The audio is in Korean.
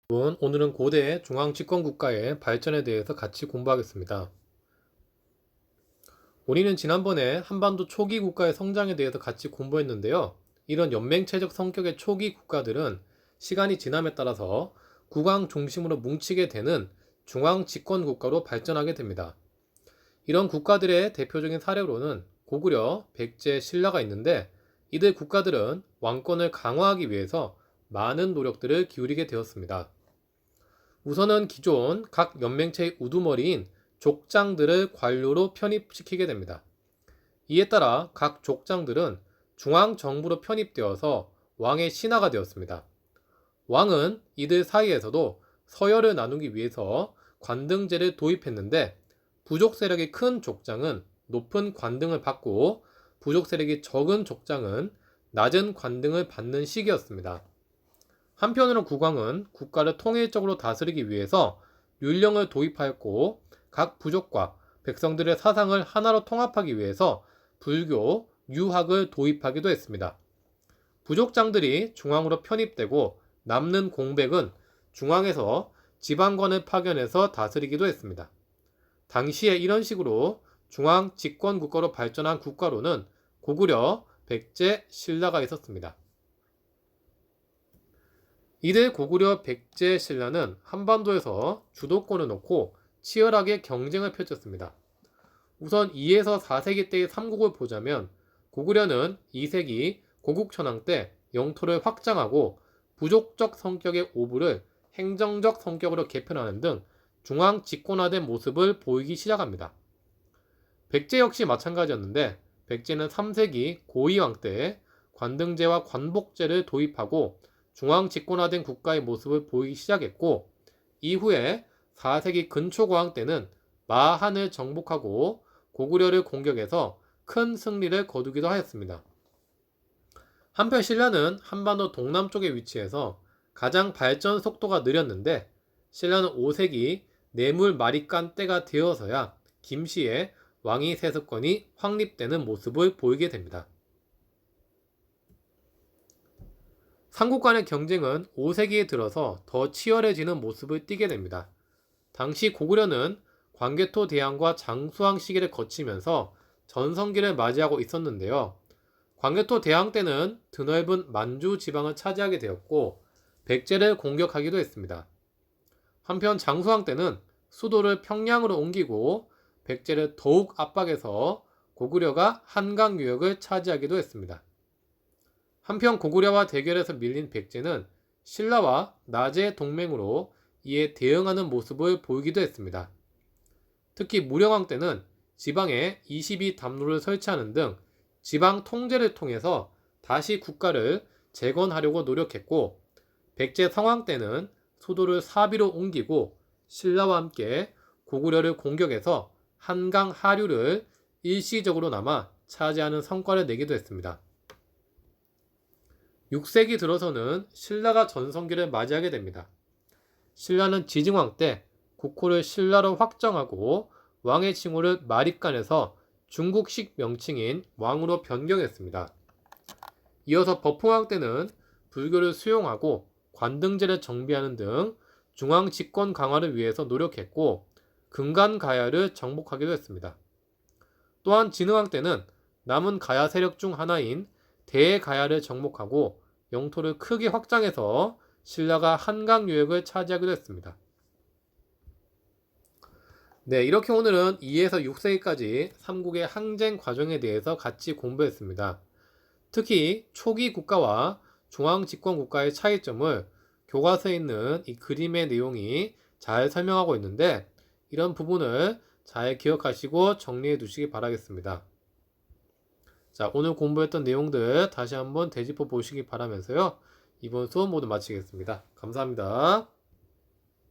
오늘은 고대 중앙집권국가의 발전에 대해서 같이 공부하겠습니다. 우리는 지난번에 한반도 초기 국가의 성장에 대해서 같이 공부했는데요. 이런 연맹체적 성격의 초기 국가들은 시간이 지남에 따라서 국왕 중심으로 뭉치게 되는 중앙집권국가로 발전하게 됩니다. 이런 국가들의 대표적인 사례로는 고구려, 백제, 신라가 있는데 이들 국가들은 왕권을 강화하기 위해서 많은 노력들을 기울이게 되었습니다. 우선은 기존 각 연맹체의 우두머리인 족장들을 관료로 편입시키게 됩니다. 이에 따라 각 족장들은 중앙정부로 편입되어서 왕의 신하가 되었습니다. 왕은 이들 사이에서도 서열을 나누기 위해서 관등제를 도입했는데 부족 세력이 큰 족장은 높은 관등을 받고 부족 세력이 적은 족장은 낮은 관등을 받는 시기였습니다. 한편으로 국왕은 국가를 통일적으로 다스리기 위해서 율령을 도입하였고 각 부족과 백성들의 사상을 하나로 통합하기 위해서 불교, 유학을 도입하기도 했습니다. 부족장들이 중앙으로 편입되고 남는 공백은 중앙에서 지방관을 파견해서 다스리기도 했습니다. 당시에 이런 식으로 중앙 집권 국가로 발전한 국가로는 고구려, 백제, 신라가 있었습니다. 이들 고구려, 백제, 신라는 한반도에서 주도권을 놓고 치열하게 경쟁을 펼쳤습니다. 우선 2에서 4세기 때의 삼국을 보자면 고구려는 2세기 고국천왕 때 영토를 확장하고 부족적 성격의 오부를 행정적 성격으로 개편하는 등 중앙 집권화된 모습을 보이기 시작합니다. 백제 역시 마찬가지였는데 백제는 3세기 고이왕 때 관등제와 관복제를 도입하고 중앙 집권화된 국가의 모습을 보이기 시작했고 이후에 4세기 근초고왕 때는 마한을 정복하고 고구려를 공격해서 큰 승리를 거두기도 하였습니다. 한편 신라는 한반도 동남쪽에 위치해서 가장 발전 속도가 느렸는데 신라는 5세기 뇌물 마리깐 때가 되어서야 김씨의 왕위 세습권이 확립되는 모습을 보이게 됩니다. 삼국 간의 경쟁은 5세기에 들어서 더 치열해지는 모습을 띠게 됩니다. 당시 고구려는 광개토 대항과 장수왕 시기를 거치면서 전성기를 맞이하고 있었는데요. 광개토 대항 때는 드넓은 만주 지방을 차지하게 되었고 백제를 공격하기도 했습니다. 한편 장수왕 때는 수도를 평양으로 옮기고 백제를 더욱 압박해서 고구려가 한강 유역을 차지하기도 했습니다. 한편 고구려와 대결에서 밀린 백제는 신라와 낮의 동맹으로 이에 대응하는 모습을 보이기도 했습니다. 특히 무령왕 때는 지방에 22담로를 설치하는 등 지방 통제를 통해서 다시 국가를 재건하려고 노력했고 백제 성왕 때는 수도를 사비로 옮기고 신라와 함께 고구려를 공격해서 한강 하류를 일시적으로나마 차지하는 성과를 내기도 했습니다. 6세기 들어서는 신라가 전성기를 맞이하게 됩니다. 신라는 지증왕 때 국호를 신라로 확정하고 왕의 칭호를 마립간에서 중국식 명칭인 왕으로 변경했습니다. 이어서 버풍왕 때는 불교를 수용하고 관등제를 정비하는 등 중앙 집권 강화를 위해서 노력했고 금간가야를 정복하기도 했습니다. 또한 진흥왕 때는 남은 가야 세력 중 하나인 대가야를 정복하고 영토를 크게 확장해서 신라가 한강 유역을 차지하기도 했습니다. 네, 이렇게 오늘은 2에서 6세기까지 삼국의 항쟁 과정에 대해서 같이 공부했습니다. 특히 초기 국가와 중앙 집권 국가의 차이점을 교과서에 있는 이 그림의 내용이 잘 설명하고 있는데 이런 부분을 잘 기억하시고 정리해 두시기 바라겠습니다. 자, 오늘 공부했던 내용들 다시 한번 되짚어 보시기 바라면서요. 이번 수업 모두 마치겠습니다. 감사합니다.